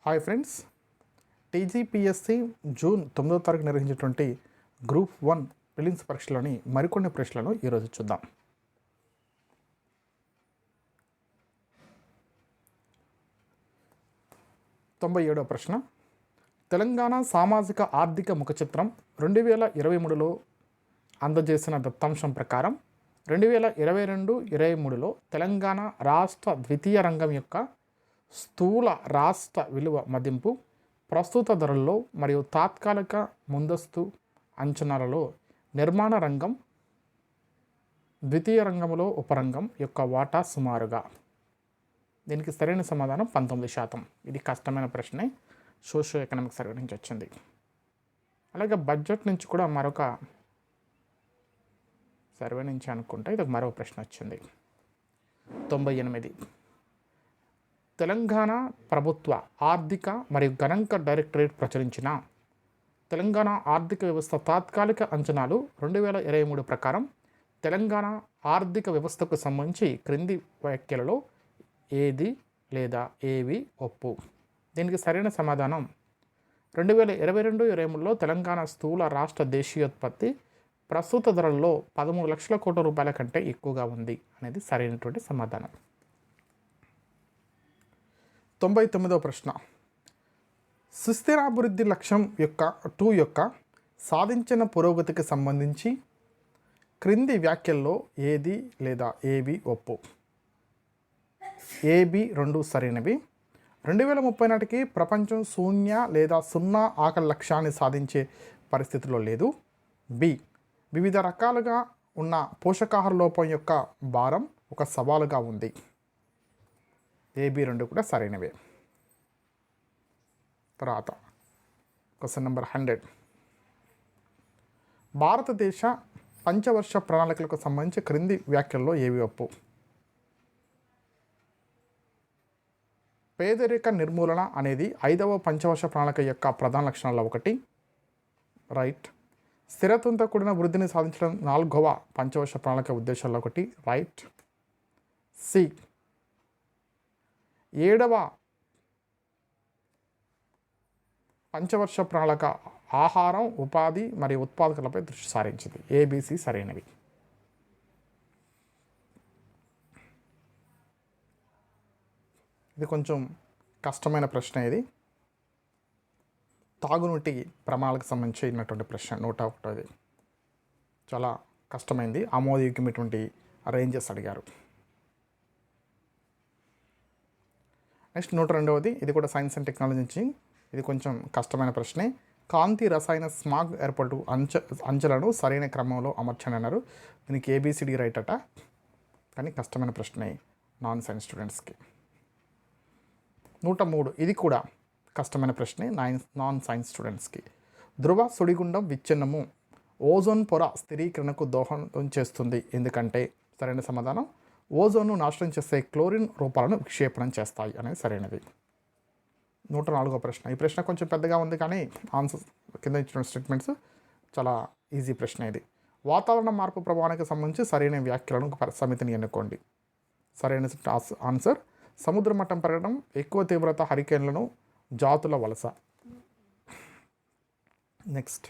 Hi friends, TGPSC June 9వ తారీఖు నిర్వహించినటువంటి group 1 prelims పరీక్షలోని మరికొన్ని ప్రశ్నలను ఈరోజు చూద్దాం. తొంభై ప్రశ్న. తెలంగాణ సామాజిక ఆర్థిక ముఖచిత్రం 2023లో అందజేసిన దత్తాంశం ప్రకారం 2022-23లో తెలంగాణ రాష్ట్ర ద్వితీయ రంగం యొక్క స్థూల రాష్ట్ర విలువ మదింపు ప్రస్తుత ధరల్లో మరియు తాత్కాలిక ముందస్తు అంచనాలలో నిర్మాణ రంగం ద్వితీయ రంగంలో ఉపరంగం యొక్క వాటా సుమారుగా. దీనికి సరైన సమాధానం 19%. ఇది కష్టమైన ప్రశ్నే, సోషియో ఎకనామిక్ సర్వే నుంచి వచ్చింది. అలాగే బడ్జెట్ నుంచి కూడా మరొక సర్వే నుంచి అనుకుంటే ఇది మరో ప్రశ్న వచ్చింది. 98. తెలంగాణ ప్రభుత్వ ఆర్థిక మరియు గణాంక డైరెక్టరేట్ ప్రచురించిన తెలంగాణ ఆర్థిక వ్యవస్థ తాత్కాలిక అంచనాలు 2023 ప్రకారం తెలంగాణ ఆర్థిక వ్యవస్థకు సంబంధించి క్రింది వ్యాఖ్యలలో ఏది లేదా ఏవి ఒప్పు. దీనికి సరైన సమాధానం 2022-23లో తెలంగాణ స్థూల రాష్ట్ర దేశీయోత్పత్తి ప్రస్తుత ధరల్లో 13 లక్షల కోట్ల రూపాయల కంటే ఎక్కువగా ఉంది అనేది సరైనటువంటి సమాధానం. 99వ ప్రశ్న. సుస్థిరాభివృద్ధి లక్ష్యం యొక్క సాధించిన పురోగతికి సంబంధించి క్రింది వ్యాఖ్యల్లో ఏది లేదా ఏవి ఒప్పు. ఏబి రెండు సరైనవి. 2030 నాటికి ప్రపంచం శూన్య లేదా సున్నా ఆకలి లక్ష్యాన్ని సాధించే పరిస్థితిలో లేదు. బి వివిధ రకాలుగా ఉన్న పోషకాహార లోపం యొక్క భారం ఒక సవాలుగా ఉంది. ఏబి రెండు కూడా సరైనవే. తర్వాత క్వశ్చన్ నెంబర్ 100. భారతదేశ పంచవర్ష ప్రణాళికలకు సంబంధించి క్రింది వ్యాఖ్యల్లో ఏవి ఒప్పు. పేదరిక నిర్మూలన అనేది 5వ పంచవర్ష ప్రణాళిక యొక్క ప్రధాన లక్షణాల్లో ఒకటి. రైట్. స్థిరత్వంతో కూడిన వృద్ధిని సాధించడం 4వ పంచవర్ష ప్రణాళిక ఉద్దేశాల్లో ఒకటి. రైట్. సి 7వ పంచవర్ష ప్రణాళిక ఆహారం, ఉపాధి మరియు ఉత్పాదకలపై దృష్టి సారించింది. ఏబిసి సరైనవి. ఇది కొంచెం కష్టమైన ప్రశ్న. ఇది తాగునీటి ప్రమాణాలకు సంబంధించినటువంటి ప్రశ్న. 101. చాలా కష్టమైంది. ఆమోదయోగ్యమైనటువంటి రేంజెస్ అడిగారు. నెక్స్ట్ 102. ఇది కూడా సైన్స్ అండ్ టెక్నాలజీ నుంచి. ఇది కొంచెం కష్టమైన ప్రశ్నే. కాంతి రసాయన స్మాగ్ ఏర్పాటు అంచెలను సరైన క్రమంలో అమర్చండి అన్నారు. దీనికి ఏబిసిడి రైట్ అట, కానీ కష్టమైన ప్రశ్నే నాన్ సైన్స్ స్టూడెంట్స్కి. 103. ఇది కూడా కష్టమైన ప్రశ్నే నాన్ సైన్స్ స్టూడెంట్స్కి. ధ్రువ సుడిగుండం విచ్ఛిన్నము ఓజోన్ పొర స్థిరీకరణకు దోహదం చేస్తుంది. ఎందుకంటే సరైన సమాధానం ఓజోన్ను నాశనం చేసే క్లోరిన్ రూపాలను విక్షేపణం చేస్తాయి అనేది సరైనది. 104వ ప్రశ్న. ఈ ప్రశ్న కొంచెం పెద్దగా ఉంది, కానీ ఆన్సర్ కింద ఇచ్చిన స్టేట్మెంట్స్ చాలా ఈజీ ప్రశ్న ఇది. వాతావరణ మార్పు ప్రభావానికి సంబంధించి సరైన వ్యాఖ్యలను సమితిని ఎన్నుకోండి. సరైన ఆన్సర్ సముద్ర మట్టం పెరగడం, ఎక్కువ తీవ్రత హరికేన్లను, జాతుల వలస. నెక్స్ట్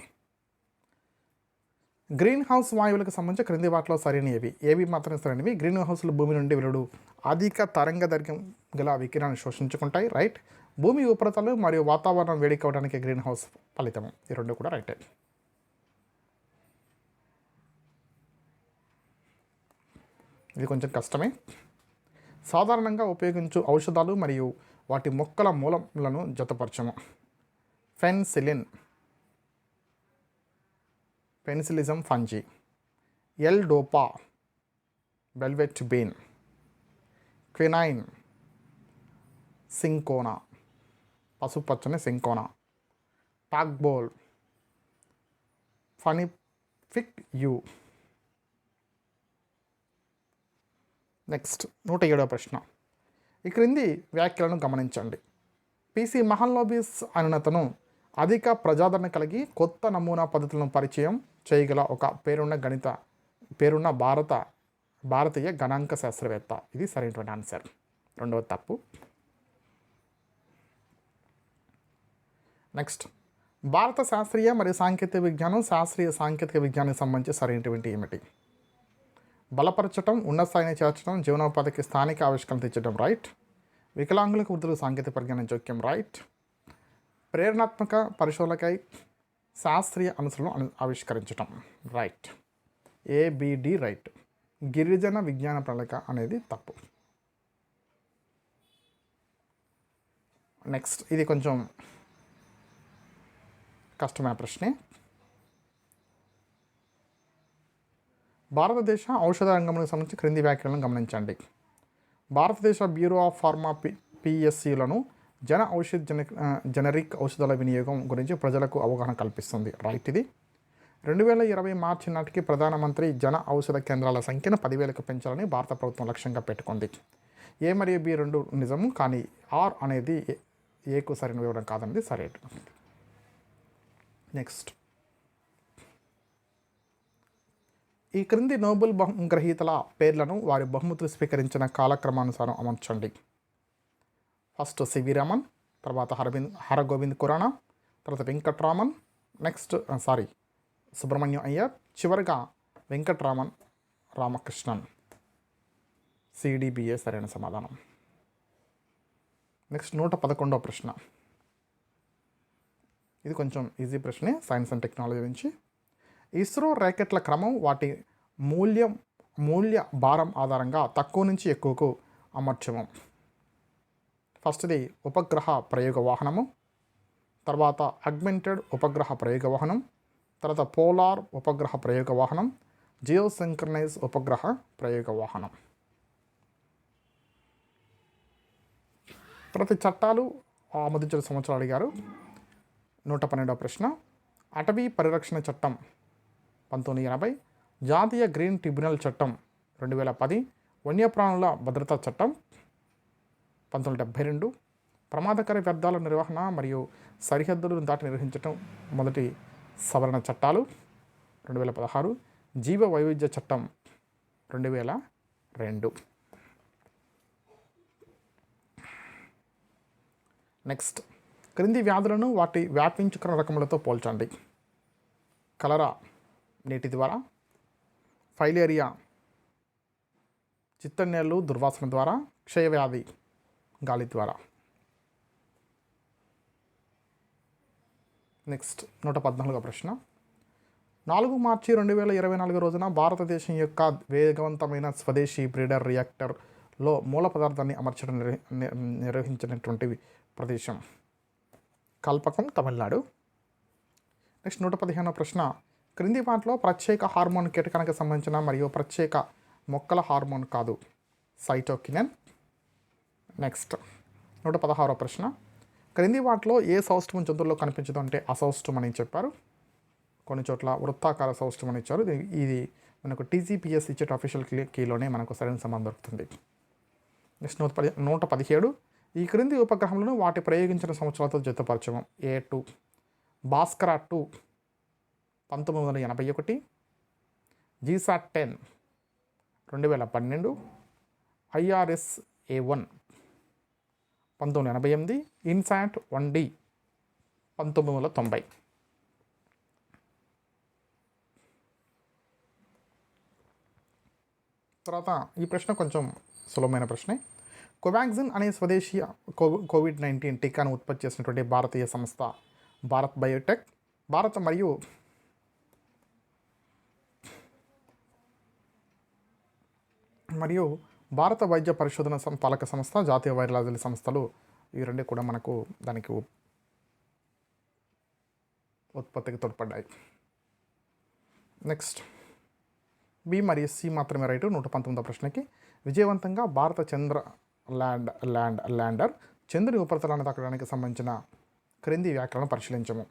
గ్రీన్ హౌస్ వాయువులకు సంబంధించి క్రింది వాటిలో సరైన ఏవి మాత్రమే సరైనవి. గ్రీన్ హౌస్లు భూమి నుండి వెలువడు అధిక తరంగ దైర్ఘ్యం గల వికిరణాన్ని శోషించుకుంటాయి. రైట్. భూమి ఉపరితలం మరియు వాతావరణం వేడికవడానికి గ్రీన్ హౌస్ ఫలితము. ఈ రెండు కూడా రైటే. ఇది కొంచెం కష్టమే. సాధారణంగా ఉపయోగించు ఔషధాలు మరియు వాటి మొక్కల మూలములను జతపరచము. Penicillin fungi, L dopa, velvet bean, quinine, cinchona, పసుపచ్చని cinchona, taxol, Pacific yew. Next 107వ ప్రశ్న. ఈ క్రింది వ్యాఖ్యలను గమనించండి. పిసి మహల్నోబిస్ అనునతను అధిక ప్రజాదరణ కలిగి కొత్త నమూనా పద్ధతులను పరిచయం చేయగల ఒక పేరున్న భారతీయ గణాంక శాస్త్రవేత్త. ఇది సరైనటువంటి ఆన్సర్. 2వ తప్పు. నెక్స్ట్ భారత శాస్త్రీయ మరియు సాంకేతిక విజ్ఞానం శాస్త్రీయ సాంకేతిక విజ్ఞానానికి సంబంధించి సరైనటువంటి ఏమిటి? బలపరచడం, ఉన్నత స్థాయిని చేర్చడం, జీవనోపాధికి స్థానిక ఆవిష్కరణ తెచ్చడం, రైట్. వికలాంగులకు వృద్ధులకు సాంకేతిక పరిజ్ఞానం జోక్యం, రైట్. ప్రేరణాత్మక పరిశోధనకై శాస్త్రీయ అనుసరణలు ఆవిష్కరించడం, రైట్. ABD right. గిరిజన విజ్ఞాన ప్రణాళిక అనేది తప్పు. నెక్స్ట్ ఇది కొంచెం కష్టమైన ప్రశ్నే. భారతదేశ ఔషధ రంగంకు సంబంధించి క్రింది వ్యాఖ్యలను గమనించండి. భారతదేశ బ్యూరో ఆఫ్ ఫార్మా పిఎస్సిలను జన ఔషధ జనరిక్ ఔషధాల వినియోగం గురించి ప్రజలకు అవగాహన కల్పిస్తుంది, రైట్. ఇది 2020 మార్చి నాటికి ప్రధానమంత్రి జన ఔషధ కేంద్రాల సంఖ్యను 10,000కు పెంచాలని భారత ప్రభుత్వం లక్ష్యంగా పెట్టుకుంది. ఏ మరియు బి రెండు నిజము, కానీ ఆర్ అనేది ఏకు సరైన వివరం కాదనేది సరైన. నెక్స్ట్ ఈ క్రింది నోబెల్ గ్రహీతల పేర్లను వారి బహుమతులు స్వీకరించిన కాలక్రమానుసారం అమర్చండి. ఫస్ట్ సివి రామన్, తర్వాత హరగోవింద్ ఖురానా, తర్వాత వెంకట్రామన్, నెక్స్ట్ సుబ్రహ్మణ్యం అయ్యర్, చివరిగా వెంకట్రామన్ రామకృష్ణన్. సిడిబిఏ సరైన సమాధానం. నెక్స్ట్ 111వ ప్రశ్న. ఇది కొంచెం ఈజీ ప్రశ్నే, సైన్స్ అండ్ టెక్నాలజీ నుంచి. ఇస్రో ర్యాకెట్ల క్రమం వాటి మూల్య భారం ఆధారంగా తక్కువ నుంచి ఎక్కువకు అమర్చము. ఫస్ట్ది ఉపగ్రహ ప్రయోగ వాహనము, తర్వాత అగ్మెంటెడ్ ఉపగ్రహ ప్రయోగ వాహనం, తర్వాత పోలార్ ఉపగ్రహ ప్రయోగ వాహనం, జియోసింక్రనైజ్ ఉపగ్రహ ప్రయోగ వాహనం. తర్వాత చట్టాలు ఆమోదించిన సంవత్సరాలు అడిగారు. 112వ ప్రశ్న. అటవీ పరిరక్షణ చట్టం 1980, జాతీయ గ్రీన్ ట్రిబ్యునల్ చట్టం 2010, వన్యప్రాణుల భద్రతా చట్టం 1972, ప్రమాదకర వ్యర్థాల నిర్వహణ మరియు సరిహద్దులను దాటి నిర్వహించడం మొదటి సవరణ చట్టాలు 2016, జీవ వైవిధ్య చట్టం 2002. నెక్స్ట్ క్రింది వ్యాధులను వాటి వ్యాపించుకున్న రకములతో పోల్చండి. కలరా నీటి ద్వారా, ఫైలేరియా చిత్తన్నీళ్ళు దుర్వాసన ద్వారా, క్షయవ్యాధి గాలి ద్వారా. నెక్స్ట్ 114వ ప్రశ్న. 4 మార్చి 2024 రోజున భారతదేశం యొక్క వేగవంతమైన స్వదేశీ బ్రీడర్ రియాక్టర్లో మూల పదార్థాన్ని అమర్చడం నిర్వహించినటువంటి ప్రదేశం కల్పకం, తమిళనాడు. నెక్స్ట్ 115వ ప్రశ్న. క్రింది వాటిలో ప్రత్యేక హార్మోన్ కీటకానికి సంబంధించిన మరియు ప్రత్యేక మొక్కల హార్మోన్ కాదు. సైటోకినిన్. నెక్స్ట్ 116వ ప్రశ్న. క్రింది వాటిలో ఏ సౌష్ఠవం జంతువుల్లో కనిపించదు అంటే అసౌష్ఠవం అని చెప్పారు. కొన్ని చోట్ల వృత్తాకార సౌష్ఠవం అని ఇచ్చారు. ఇది మనకు టీజీపీఎస్ ఇచ్చే అఫీషియల్ కీలోనే మనకు సరైన సంబంధం దొరుకుతుంది. నెక్స్ట్ 117. ఈ క్రింది ఉపగ్రహములను వాటి ప్రయోగించిన సంవత్సరాలతో జతపరచము. A2 Bhaskara 2 1981, GSAT-10 2012, IRS-A1 1988, INSAT-1D 1990. తర్వాత ఈ ప్రశ్న కొంచెం సులభమైన ప్రశ్నే. కోవాక్సిన్ అనే స్వదేశీయ COVID-19 టీకాను ఉత్పత్తి చేసినటువంటి భారతీయ సంస్థ భారత్ బయోటెక్. మరియు భారత వైద్య పరిశోధన పాలక సంస్థ, జాతీయ వైరాలజీ సంస్థలు, ఈ రెండు కూడా మనకు దానికి ఉత్పత్తికి తోడ్పడ్డాయి. నెక్స్ట్ బి మరియు సి మాత్రమే రైటు. 119వ ప్రశ్నకి. విజయవంతంగా భారత ల్యాండర్ చంద్రుని ఉపరితలాన్ని తాకడానికి సంబంధించిన క్రింది వ్యాఖ్యలను పరిశీలించము.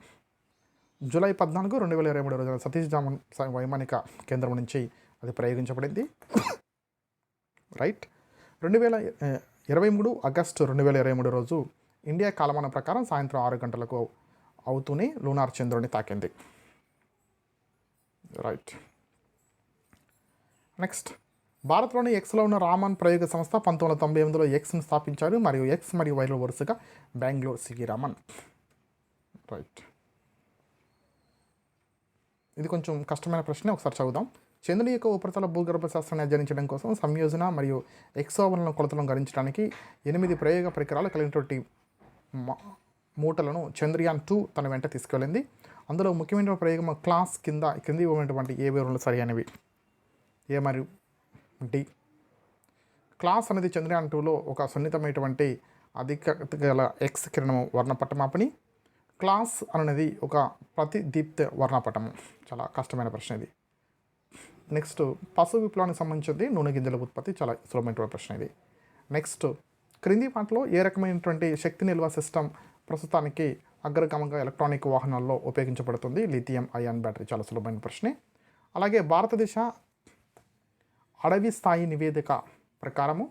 జూలై 14, 2023 రోజున సతీష్ ధావన్ వైమానిక కేంద్రం నుంచి అది ప్రయోగించబడింది, రైట్. 23 ఆగస్టు 2023 రోజు ఇండియా కాలమానం ప్రకారం సాయంత్రం 6 గంటలకు అవుతూనే లూనార్ చంద్రుని తాకింది, రైట్. నెక్స్ట్ భారత్లోని ఎక్స్లో ఉన్న రామన్ ప్రయోగ సంస్థ 1998లో ఎక్స్ను స్థాపించారు మరియు ఎక్స్ మరియు వైలో వరుసగా బెంగళూరు సిగి రామన్. రైట్. ఇది కొంచెం కష్టమైన ప్రశ్న, ఒకసారి చదువుదాం. చంద్రుని యొక్క ఉపరితల భూగర్భ శాస్త్రాన్ని అధ్యయనించడం కోసం సంయోజన మరియు ఎక్సోవలన కొలతలను గణించడానికి 8 ప్రయోగ పరికరాలు కలిగినటువంటి మూటలను చంద్రయాన్-2 తన వెంట తీసుకెళ్ళింది. అందులో ముఖ్యమైన ప్రయోగం క్లాస్ కింది ఉన్నటువంటి ఏ వివరణలు సరైనవి? ఏ మరియు డి. క్లాస్ అనేది చంద్రయాన్-2లో ఒక సున్నితమైనటువంటి అధిక గల ఎక్స్ కిరణము వర్ణపటమాపని. క్లాస్ అనేది ఒక ప్రతిదీప్త వర్ణపటము. చాలా కష్టమైన ప్రశ్న ఇది. నెక్స్ట్, పశు విప్లవానికి సంబంధించింది నూనె గింజల ఉత్పత్తి. చాలా సులభమైనటువంటి ప్రశ్న ఇది. నెక్స్ట్, క్రింది వాటిలో ఏ రకమైనటువంటి శక్తి నిల్వ సిస్టమ్ ప్రస్తుతానికి అగ్రగామంగా ఎలక్ట్రానిక్ వాహనాల్లో ఉపయోగించబడుతుంది? Lithium ion battery. చాలా సులభమైన ప్రశ్నే. అలాగే భారతదేశ అడవి స్థాయి నివేదిక ప్రకారము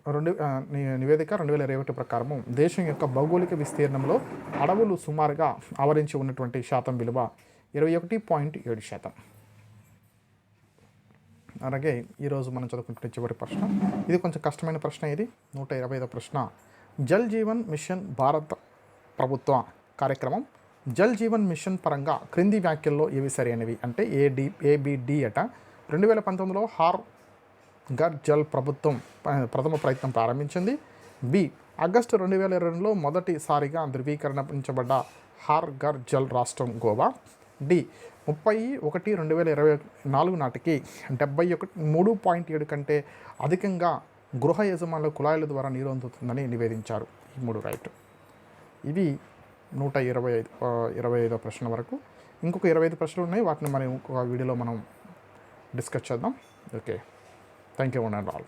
2021 ప్రకారము దేశం యొక్క భౌగోళిక విస్తీర్ణంలో అడవులు సుమారుగా ఆవరించి ఉన్నటువంటి శాతం విలువ 21.7%. అలాగే ఈరోజు మనం చదువుకుంటున్న చివరి ప్రశ్న, ఇది కొంచెం కష్టమైన ప్రశ్న. ఇది 125వ ప్రశ్న. జల్ జీవన్ మిషన్ భారత ప్రభుత్వ కార్యక్రమం జల్ జీవన్ మిషన్ పరంగా క్రింది వ్యాఖ్యల్లో ఏవి సరైనవి? అంటే ఏబిడి అట. 2019లో హార్ ఘర్ జల్ ప్రభుత్వం ప్రథమ ప్రయత్నం ప్రారంభించింది. బి, ఆగస్టు 2022లో మొదటిసారిగా ధృవీకరించబడ్డ హార్ ఘర్ జల్ రాష్ట్రం గోవా. డి, 30/1/2024 నాటికి 73.7 కంటే అధికంగా గృహ యజమానుల కుళాయిల ద్వారా నీరు అందుతుందని నివేదించారు. ఈ 3 రైట్. ఇవి 125వ ప్రశ్న వరకు. ఇంకొక 25 ప్రశ్నలు ఉన్నాయి, వాటిని మనం ఇంకొక వీడియోలో మనం డిస్కస్ చేద్దాం. Okay, thank you and all.